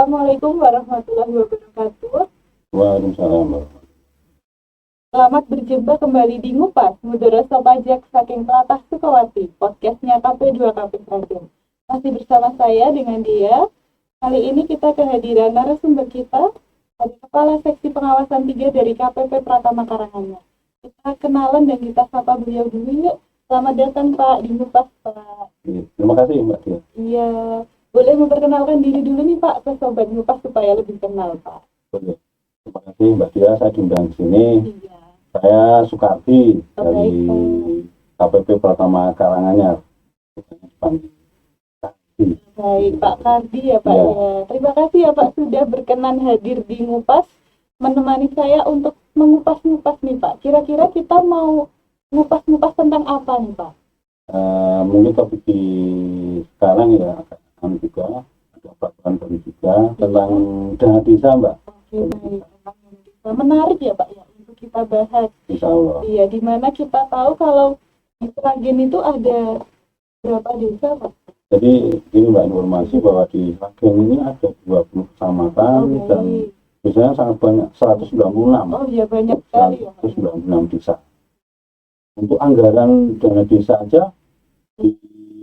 Assalamualaikum warahmatullahi wabarakatuh. Waalaikumsalam, Mbak. Selamat berjumpa kembali di Ngupas, Mudoroso Pajak Saking Tlatah Sukawati, podcastnya KP2KP Sragen. Masih bersama saya dengan dia. Kali ini kita kehadiran narasumber kita, ada Kepala Seksi Pengawasan 3 dari KPP Pratama Karanganyar. Kita kenalan dan kita sapa beliau dulu yuk. Selamat datang Pak di Ngupas, Pak. Terima kasih, Mbak Dia. Iya, boleh memperkenalkan diri dulu nih Pak ke Sobat Ngupas supaya lebih kenal Pak. Boleh. Terima kasih, Mbak Dia. Saya diundang di sini. Iya. Saya Sukarti dari Baik, KPP Pratama Karanganyar. Baik, Pak Kardi ya Pak Ya. ya. Terima kasih ya Pak sudah berkenan hadir di Ngupas, menemani saya untuk mengupas-ngupas nih Pak. Kira-kira kita mau ngupas-ngupas tentang apa nih Pak? Mungkin topik di sekarang ya akan juga ada peraturan baru juga tentang dana desa, Mbak. Oke, baik. Menarik ya Pak ya untuk kita bahas. Insya Allah. Iya, di mana kita tahu kalau di Sragen itu ada berapa desa Pak? Jadi ini Mbak, informasi bahwa di Sragen ini ada 20 kecamatan dan baik. biasanya sangat banyak, 196. Oh iya, banyak sekali ya Pak. 196 desa. Untuk anggaran dana desa aja di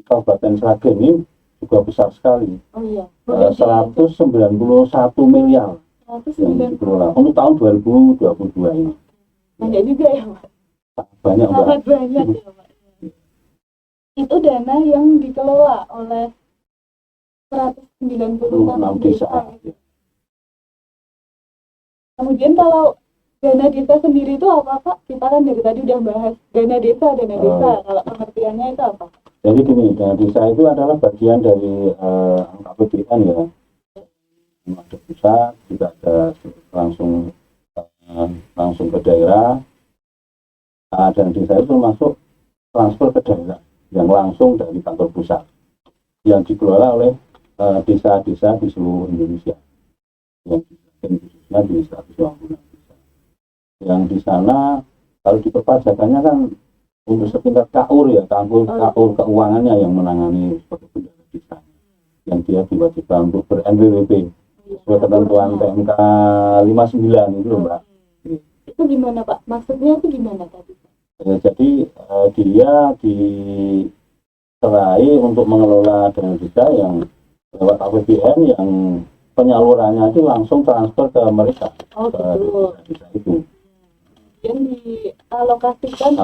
Kabupaten Sragen ini juga besar sekali. Oh iya. 191 miliar yang 190. dikelola untuk tahun 2022 ini. Banyak juga ya Pak. Sangat banyak, Mbak. Sangat banyak ya Pak. Itu dana yang dikelola oleh 196 6 desa. desa. Kemudian kalau dana desa sendiri itu apa Pak? Kita kan dari tadi udah bahas dana desa. Kalau pengertiannya itu apa? Jadi gini, dana desa itu adalah bagian dari APBN ya. Ada pusat, juga ada langsung ke daerah. Dana desa itu termasuk transfer ke daerah yang langsung dari kantor pusat yang dikelola oleh desa-desa di seluruh Indonesia, yang khususnya di 126 desa. Yang di sana kalau di perpajakannya kan untuk setingkat KUR ya, KUR keuangannya yang menangani seperti bendara desa, yang dia diwajibkan untuk ber-NPWP sesuai ketentuan PMK 59 itu loh, Mbak. Itu gimana Pak? Maksudnya itu gimana tadi? Jadi dia diserai untuk mengelola dana desa yang lewat APBN yang penyalurannya itu langsung transfer ke mereka. Oh ke gitu. desa itu. Yang dialokasikan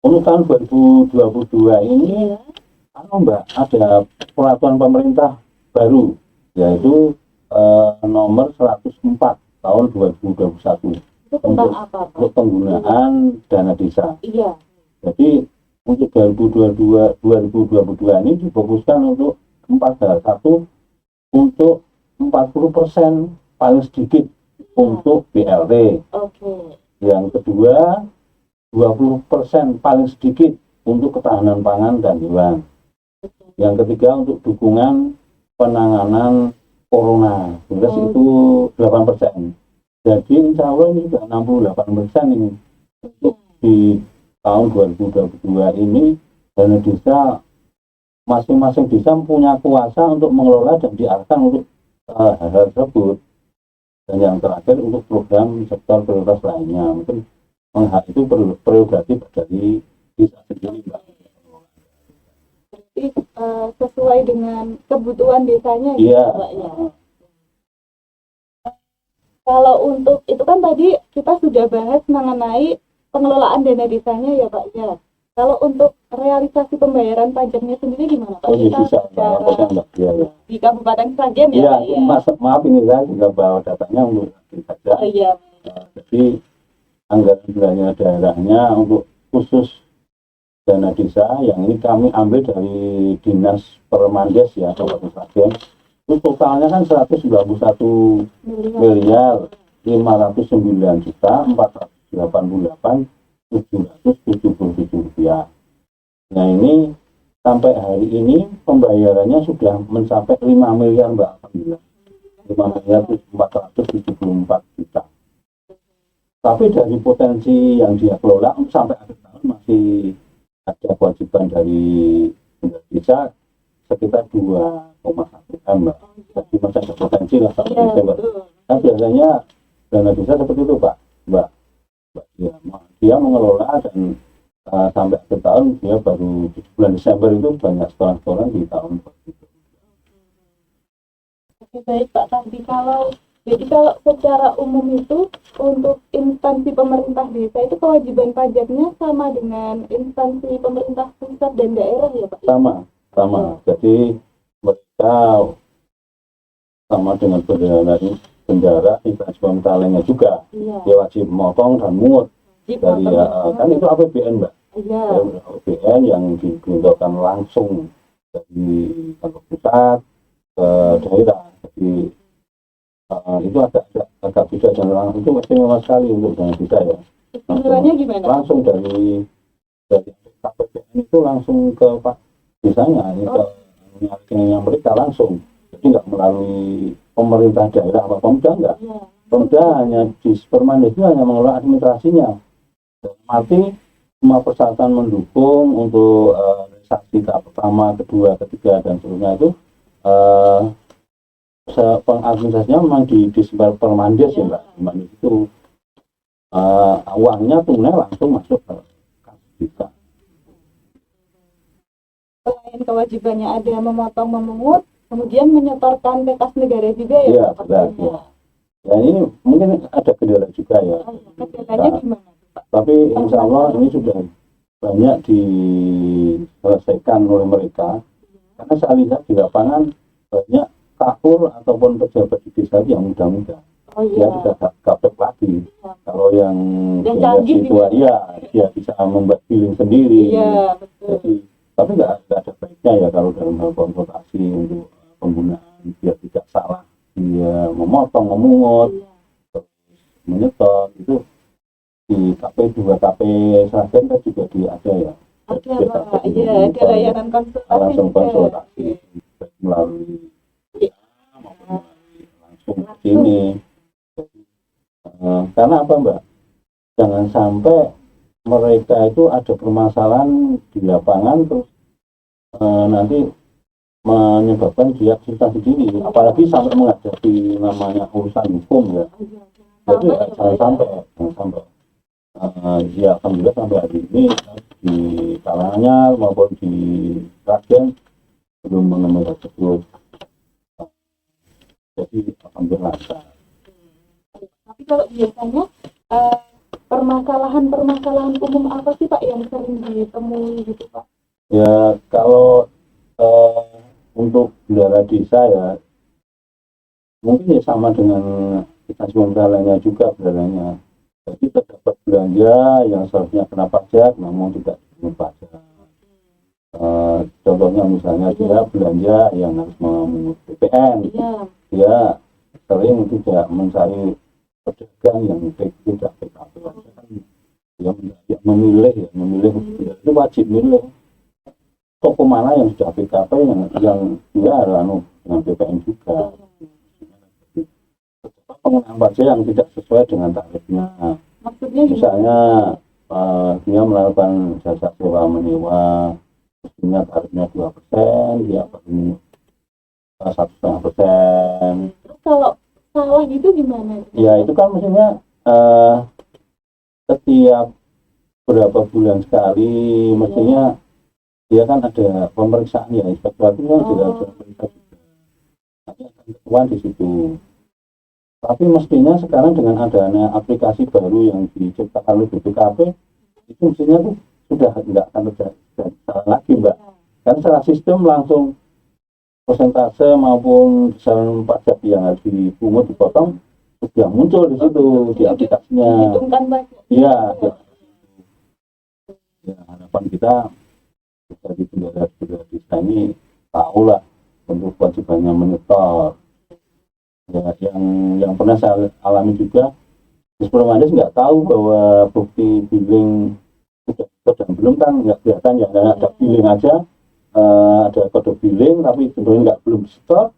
Untuk tahun 2022 ini ya. Mbak, ada peraturan pemerintah baru yaitu nomor 104 tahun 2021 Itu tentang apa Pak? untuk penggunaan dana desa. Iya. Jadi untuk 2022 ini difokuskan untuk 4 hal. Satu, untuk 40% paling sedikit untuk BLT. Oke. Yang kedua, 20% paling sedikit untuk ketahanan pangan dan hewan. Yang ketiga, untuk dukungan penanganan corona. Terus itu 8%. Jadi insya Allah ini sudah 68% ini. Untuk di tahun 2022 ini dana desa, masing-masing desa punya kuasa untuk mengelola dan diarahkan untuk hal-hal tersebut. Dan yang terakhir untuk program sektor prioritas lainnya, mungkin itu prerogatif dari desa sendiri, Mbak. Berarti sesuai dengan kebutuhan desanya gitu Iya. Pak ya. Kalau untuk itu kan tadi kita sudah bahas mengenai pengelolaan dana desanya ya Pak ya. Kalau untuk realisasi pembayaran pajaknya sendiri gimana Pak? Oh iya, Kita bisa, bicara Mbak. Iya, ya. di Kabupaten Sragen ya Iya, Pak ya. maaf ini saya juga bawa datanya untuk saja. Oh iya. Jadi anggaran belanja daerahnya untuk khusus dana desa yang ini kami ambil dari Dinas Permandes ya, Kabupaten Sragen. Itu totalnya kan 191 miliar 509 juta 488.777 rupiah. Nah ini sampai hari ini pembayarannya sudah mencapai 5 miliar Mbak. Alhamdulillah. 5 miliar 474 juta. Tapi dari potensi yang dia kelola sampai akhir tahun masih ada kewajiban dari desa sekitar 2,1 M, Mbak. Jadi masih ada potensi lah sampai Iya, Desember. betul. Nah biasanya dana desa seperti itu Pak, Mbak. Dia mengelola dan sampai akhir tahun dia baru di bulan Desember itu banyak setoran-setoran di tahun itu. Oke, baik Pak. Jadi kalau secara umum itu untuk instansi pemerintah desa itu kewajiban pajaknya sama dengan instansi pemerintah pusat dan daerah ya Pak? Sama. Jadi mereka sama dengan bendara instansi pemerintahnya juga. Iya. Dia wajib memotong dan mungut dari kan itu APBN Mbak. Iya. APBN yang digelontorkan langsung dari kantor pusat ke daerah. Jadi itu agak beda dan langsung itu istimewa sekali untuk dana desa ya. Istimewanya gimana? Langsung dari APBN itu langsung ke Pak desanya, ke rekeningnya mereka langsung. Jadi nggak melalui pemerintah daerah atau Pemda enggak. Iya. Pemda hanya di Superman itu hanya mengelola administrasinya. Mati semua persyaratan mendukung untuk realisasi tahap pertama, kedua, ketiga dan seterusnya itu pengadministrasinya memang di Permandes ya Mbak. Permandes itu uangnya tunai langsung masuk ke kas desa. Selain kewajibannya ada memotong memungut, kemudian menyetorkan ke kas negara juga ya? Iya, benar. Ya. Ya ini mungkin ada kendala juga ya. Kendalanya gimana Pak? Tapi insya Allah ini sudah banyak diselesaikan oleh mereka. Karena saya lihat di lapangan banyak kapur ataupun pejabat di desa yang muda-muda. Dia tidak gaptek lagi. Kalau yang tua dia bisa membuat billing sendiri. Iya, betul. Jadi, tapi nggak ada baiknya ya kalau dalam hal konsultasi untuk penggunaan biar tidak salah. Dia memotong, memungut, menyetor itu di KP 2 KP Sragen kan juga ada ya. Ada Pak, iya ada layanan konsultasi. Langsung konsultasi melalui langsung ke sini. Karena apa Mbak? Jangan sampai mereka itu ada permasalahan di lapangan terus nanti menyebabkan dia susah sendiri, apalagi sampai menghadapi namanya urusan hukum ya. Jadi jangan sampai. Ya alhamdulillah sampai hari ini di Karanganyar maupun di Sragen belum menemui tersebut. Jadi alhamdulillah. Tapi kalau biasanya permasalahan umum apa sih Pak yang sering ditemui gitu Pak? Ya kalau untuk bendara desa ya mungkin ya sama dengan instansi pemerintah lainnya juga bendaranya. Jadi terdapat belanja yang seharusnya kena pajak namun tidak kena pajak. Contohnya misalnya dia belanja yang harus memungut PPN, dia sering tidak mencari pedagang yang tidak PKP. Dia memilih itu wajib milih toko mana yang sudah PKP yang dia harus dengan PPN juga. Pengenaan pajak yang tidak sesuai dengan tarifnya. Maksudnya misalnya dia melakukan jasa sewa menyewa, mestinya tarifnya 2%, dia perlu 1,5%. Terus kalau salah gitu gimana? Ya itu kan mestinya setiap berapa bulan sekali mestinya dia kan ada pemeriksaan ya, inspektor itu kan juga ada periksa juga. Nanti akan ketahuan di situ. Tapi mestinya sekarang dengan adanya aplikasi baru yang diciptakan oleh BPKP itu mestinya tuh sudah tidak akan terjadi salah lagi Mbak. Kan secara sistem langsung persentase maupun besaran pajak yang harus dipungut dipotong sudah muncul di situ di aplikasinya. Iya. Ya harapan kita dari bendara desa ini tahulah untuk kewajibannya menyetor. Ya, yang pernah saya alami juga, Permandes nggak tahu bahwa bukti billing sudah dan belum kan nggak kelihatan ya, ada billing aja, ada kode billing tapi sebenarnya belum di store,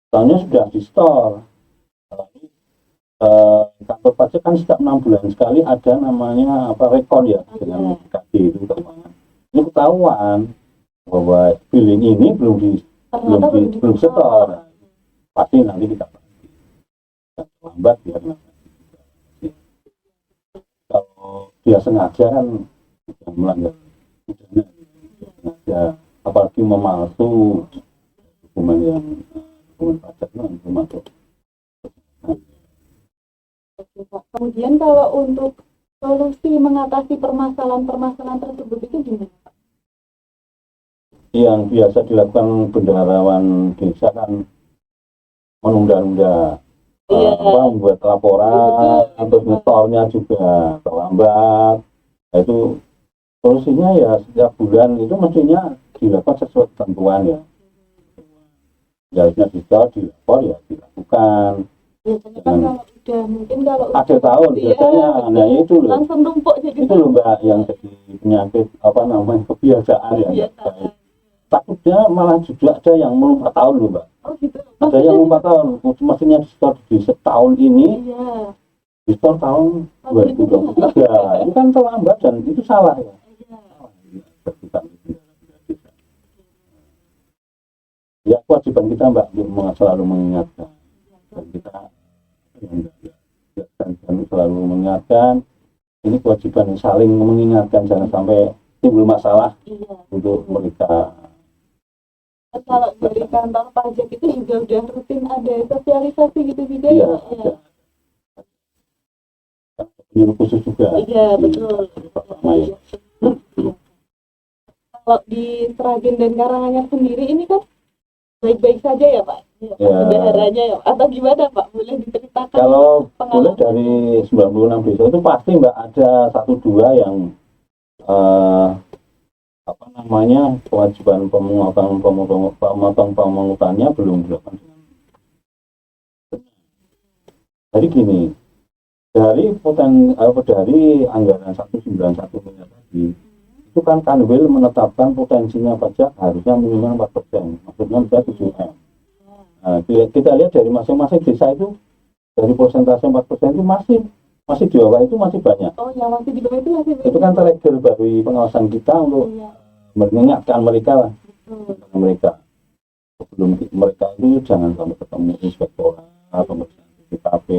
tahunnya sudah di store. Kantor pajak kan setiap 6 bulan sekali ada namanya rekon ya dengan BKD itu keuangan. Ini ketahuan bahwa billing ini belum di ternyata belum setor. Pasti nanti kita lambat ya. Kalau dia sengaja kan sudah melanggar pidana, sengaja, apalagi memalsu dokumen pajak kan termasuk. Kemudian kalau untuk solusi mengatasi permasalahan-permasalahan tersebut itu gimana? Yang biasa dilakukan bendaharawan desa kan menunda-nunda membuat laporan, terus nyetornya juga terlambat. Nah, itu solusinya ya setiap bulan itu mestinya dilakukan sesuai ketentuan ya. Harusnya dilapor ya dilakukan. Biasanya kan kalau udah mungkin kalau akhir tahun biasanya, nah itu loh. Langsung numpuk jadi. Itu loh Mbak yang jadi penyakit kebiasaan ya. Takutnya malah juga ada yang mau 4 tahun loh Mbak. Oh gitu. Ada yang mau 4 tahun, mestinya di-store di setahun ini, di-store tahun 2023. Itu kan terlambat dan itu salah ya. Ya kewajiban kita Mbak untuk selalu mengingatkan. Dan kita selalu mengingatkan, ini kewajiban saling mengingatkan, jangan sampai timbul masalah untuk mereka. Kalau dari kantor pajak itu juga udah rutin ada sosialisasi gitu juga ya? Penyuluh khusus juga. Iya betul. Kalau di Sragen dan Karanganyar sendiri ini kan baik-baik saja ya Pak? Bendaharanya ya? Atau gimana Pak? Boleh diceritakan? Kalau boleh dari 96 desa itu pasti Mbak ada 1-2 yang kewajiban pemungutannya belum dilakukan. Jadi gini, dari anggaran 191 miliar tadi, itu kan Kanwil menetapkan potensinya pajak harusnya minimal 4%, maksudnya bisa 7M. Nah, kita lihat dari masing-masing desa itu, dari persentase 4% itu masih di bawah itu masih banyak. Oh, yang masih di bawah itu masih banyak. Itu kan trigger dari pengawasan kita untuk mengingatkan mereka lah. Mereka sebelum mereka itu jangan sampai ketemu inspektorat atau BPKP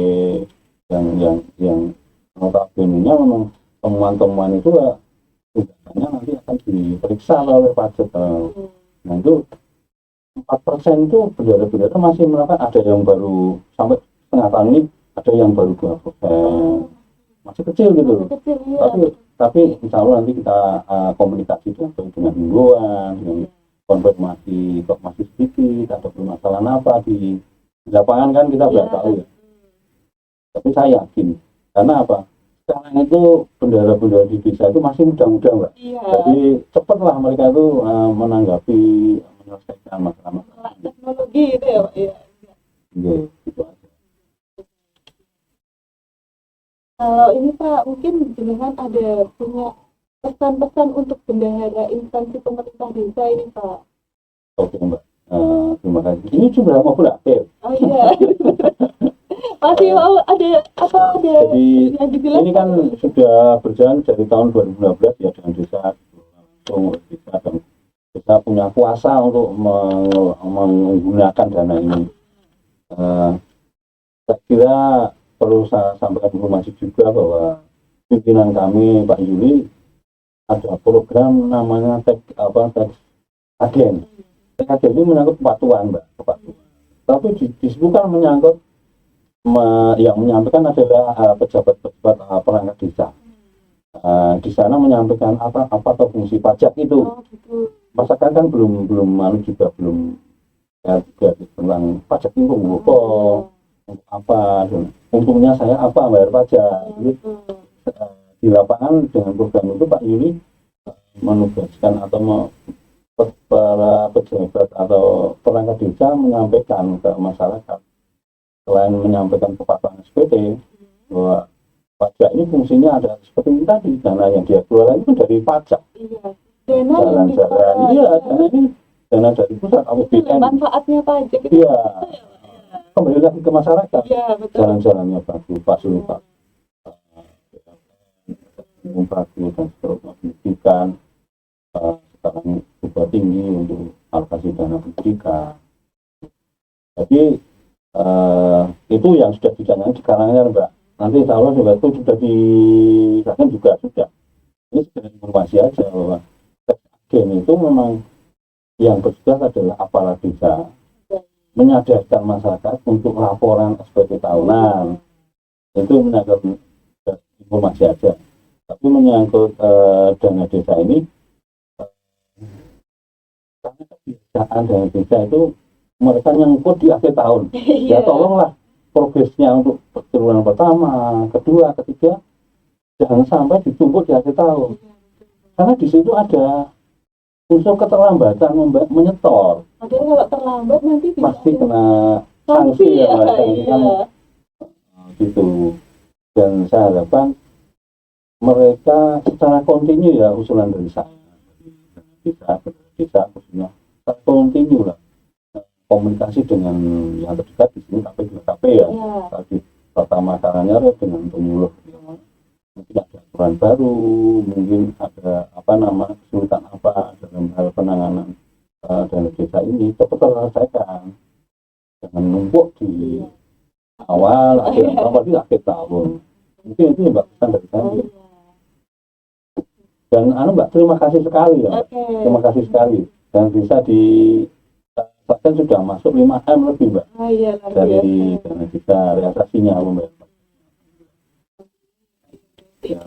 yang notabene-nya memang temuan-temuan itu tugasnya nanti akan diperiksa oleh pajak. Nah itu 4% itu bendera-bendera masih melakukan, ada yang baru sampai setengah tahun ini, ada yang baru 2%, masih kecil gitu. Tapi insya Allah nanti kita komunikasi dengan himbauan, dengan konfirmasi kok masih sedikit, ada permasalahan apa di lapangan kan kita belum tahu ya. Tapi saya yakin, karena apa? Sekarang itu bendera-bendera di desa itu masih muda-muda Mbak. Jadi cepatlah mereka itu menanggapi, menyelesaikan masalah-masalah. Teknologi itu ya Pak? Iya, gitu aja. Kalau ini Pak, mungkin jenengan ada punya pesan-pesan untuk bendahara instansi pemerintah desa ini Pak? Oke Mbak, terima kasih. Ini sudah mau berakhir. Oh iya. Masih mau ada apa ada? Jadi ini kan sudah berjalan dari tahun 2015 ya, dengan desa langsung desa dan kita punya kuasa untuk menggunakan dana ini. Saya kira perlu saya sampaikan informasi juga bahwa pimpinan kami Pak Yuli ada program namanya tax agen. Tax agen ini menyangkut kepatuhan Mbak, kepatuhan. Tapi disebutkan menyangkut yang menyampaikan adalah pejabat-pejabat perangkat desa. Di sana menyampaikan apa atau fungsi pajak itu. Masyarakat kan belum juga belum tentang pajak itu untuk apa, untungnya saya apa bayar pajak. Di lapangan dengan program itu Pak Yuli menugaskan atau para pejabat atau perangkat desa menyampaikan ke masyarakat, selain menyampaikan kepatuhan SPT, bahwa pajak ini fungsinya ada seperti ini tadi, dana yang dia keluarkan itu dari pajak. Jalan-jalan, dana dari pusat APBN. Manfaatnya pajak itu. Iya. Kembali lagi ke masyarakat. Jalan-jalannya bagus, fasilitas bagus dan seterusnya pendidikan, sekarang juga tinggi untuk alokasi dana pendidikan. Jadi itu yang sudah dicanangkan di kalangan Mbak. Nanti insya Allah juga itu sudah disahkan juga sudah. Ini sekedar informasi aja bahwa agen itu memang yang bertugas adalah aparat desa menyadarkan masyarakat untuk laporan SPT tahunan. Itu menyangkut informasi aja. Tapi menyangkut dana desa ini, karena kebiasaan dana desa itu mereka nyangkut di akhir tahun. Ya tolonglah progresnya untuk triwulan pertama, kedua, ketiga, jangan sampai ditumpuk di akhir tahun. Karena di situ ada unsur keterlambatan menyetor. Akhirnya kalau terlambat nanti pasti kena sanksi ya, kan gitu. Dan saya harapkan mereka secara kontinu ya usulan dari saya, bisa khususnya secara kontinu lah komunikasi dengan yang terdekat di sini KP ya. Tadi pertama caranya dengan penyuluh. Mungkin ada aturan baru, mungkin ada kesulitan apa dalam hal penanganan dana desa ini cepat terselesaikan, jangan numpuk di awal akhir tahun. Mungkin itu Mbak pesan dari saya. Dan Mbak terima kasih sekali ya, terima kasih sekali, dan bisa bahkan sudah masuk 5M lebih Mbak dari dana desa realisasinya Mbak. Ya,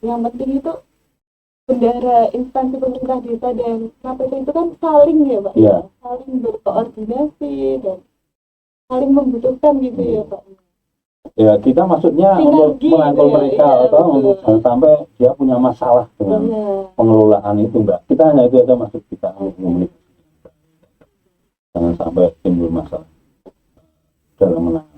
yang penting itu bendara instansi pemerintah desa dan KPP itu kan saling ya Pak, saling berkoordinasi dan saling membutuhkan gitu ya Pak. Ya kita maksudnya untuk merangkul mereka atau untuk jangan sampai dia punya masalah dengan pengelolaan itu Mbak. Kita hanya itu aja maksud kita untuk komunikasi. Jangan sampai timbul masalah dalam menangani.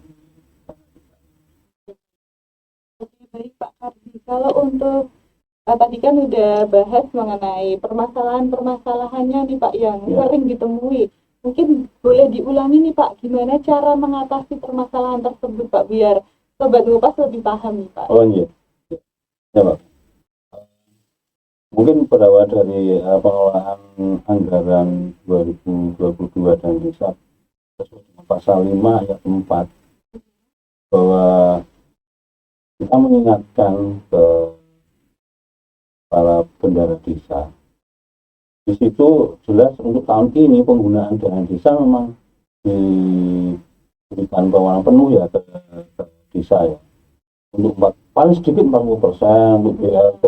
Baik Pak Kardi, kalau untuk tadi kan udah bahas mengenai permasalahan-permasalahannya nih Pak yang sering ditemui. Mungkin boleh diulangi nih Pak, gimana cara mengatasi permasalahan tersebut Pak, biar Sobat Ngupas lebih paham nih Pak. Oh iya, ya Pak. Mungkin berawal dari pengelolaan anggaran 2022 dan desa sesuai dengan pasal 5 ayat 4 bahwa kita mengingatkan ke para bendahara desa. Di situ jelas untuk tahun ini penggunaan dana desa memang diberikan kewenangan penuh ya ke desa ya. Untuk paling sedikit 40% untuk BLT.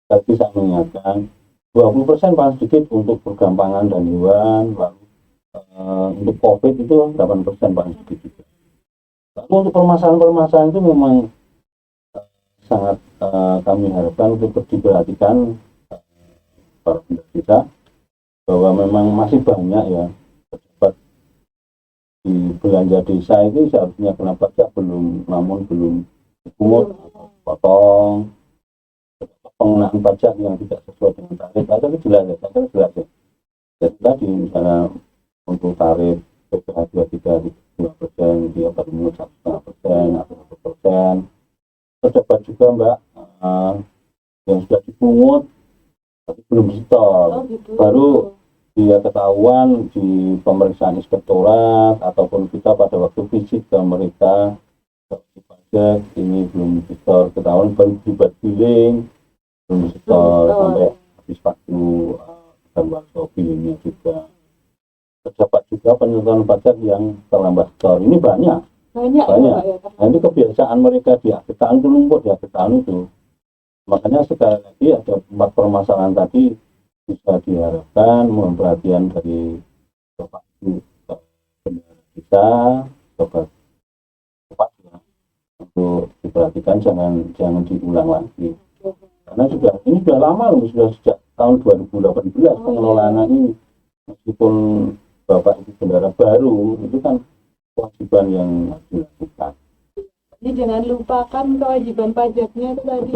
Tapi saya mengingatkan 20% paling sedikit untuk program pangan dan hewan, lalu untuk COVID itu 8% paling sedikit juga. Lalu untuk permasalahan-permasalahan itu memang sangat kami harapkan untuk diperhatikan para bendahara desa, bahwa memang masih banyak ya pejabat di belanja desa itu seharusnya kena pajak namun belum dipungut atau potong, pengenaan pajak yang tidak sesuai dengan tarif. Itu jelas ya, saya kira jelas ya. Jadi tadi misalnya untuk tarif PPh 23,2%, dia baru menurut 1,5% atau 1%. Terdapat juga Mbak yang sudah dipungut tapi belum disetor. Baru dia ketahuan di pemeriksaan inspektorat ataupun kita pada waktu visit ke mereka pajak ini belum disetor, ketahuan baru dibuat billing belum disetor sampai habis waktu dan waktu billingnya juga. Terdapat juga penyeluruhan pajak yang terlambat setor. Ini banyak. Nah, ini kebiasaan mereka di akhir tahun itu numpuk di akhir tahun itu. Makanya sekali lagi ada 4 permasalahan tadi bisa diharapkan mohon perhatian dari Bapak Ibu bendahara desa, Sobat Ngupas ya, untuk diperhatikan jangan diulang lagi. Karena ini sudah lama loh, sudah sejak tahun 2018 pengelolaan ini. Meskipun Bapak Ibu bendahara baru, itu kan kewajiban yang harus dilakukan. Jadi jangan lupakan kewajiban pajaknya itu tadi.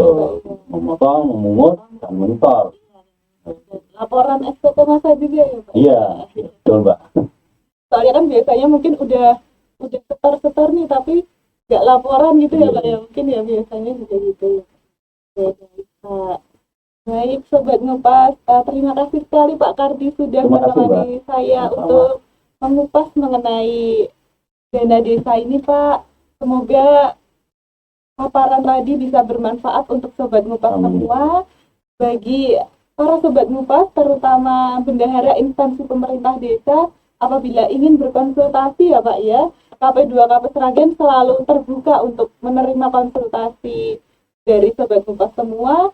Memotong, memungut, dan menyetor. Laporan SPT masa juga ya Pak? Iya, betul Mbak. Soalnya kan biasanya mungkin udah setor nih tapi nggak laporan gitu ya Pak ya, mungkin ya biasanya juga gitu. Pak. Baik, Sobat Ngupas, terima kasih sekali Pak Kardi sudah Terima kasih, menemani saya Sama-sama. untuk mengupas mengenai dana desa ini Pak. Semoga paparan tadi bisa bermanfaat untuk Sobat Ngupas Amin. semua. Bagi para Sobat Ngupas, terutama bendahara instansi pemerintah desa, apabila ingin berkonsultasi ya Pak ya, KP2KP Sragen selalu terbuka untuk menerima konsultasi dari Sobat Ngupas semua.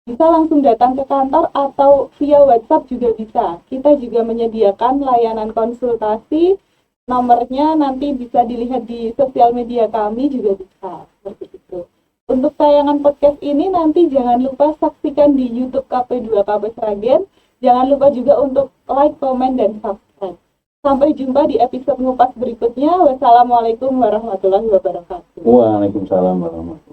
Bisa langsung datang ke kantor atau via WhatsApp juga bisa. Kita juga menyediakan layanan konsultasi. Nomornya nanti bisa dilihat di sosial media kami juga bisa. Seperti itu. Untuk tayangan podcast ini nanti jangan lupa saksikan di YouTube KP2KP Sragen. Jangan lupa juga untuk like, komen, dan subscribe. Sampai jumpa di episode ngupas berikutnya. Wassalamualaikum warahmatullahi wabarakatuh. Waalaikumsalam warahmatullahi wabarakatuh.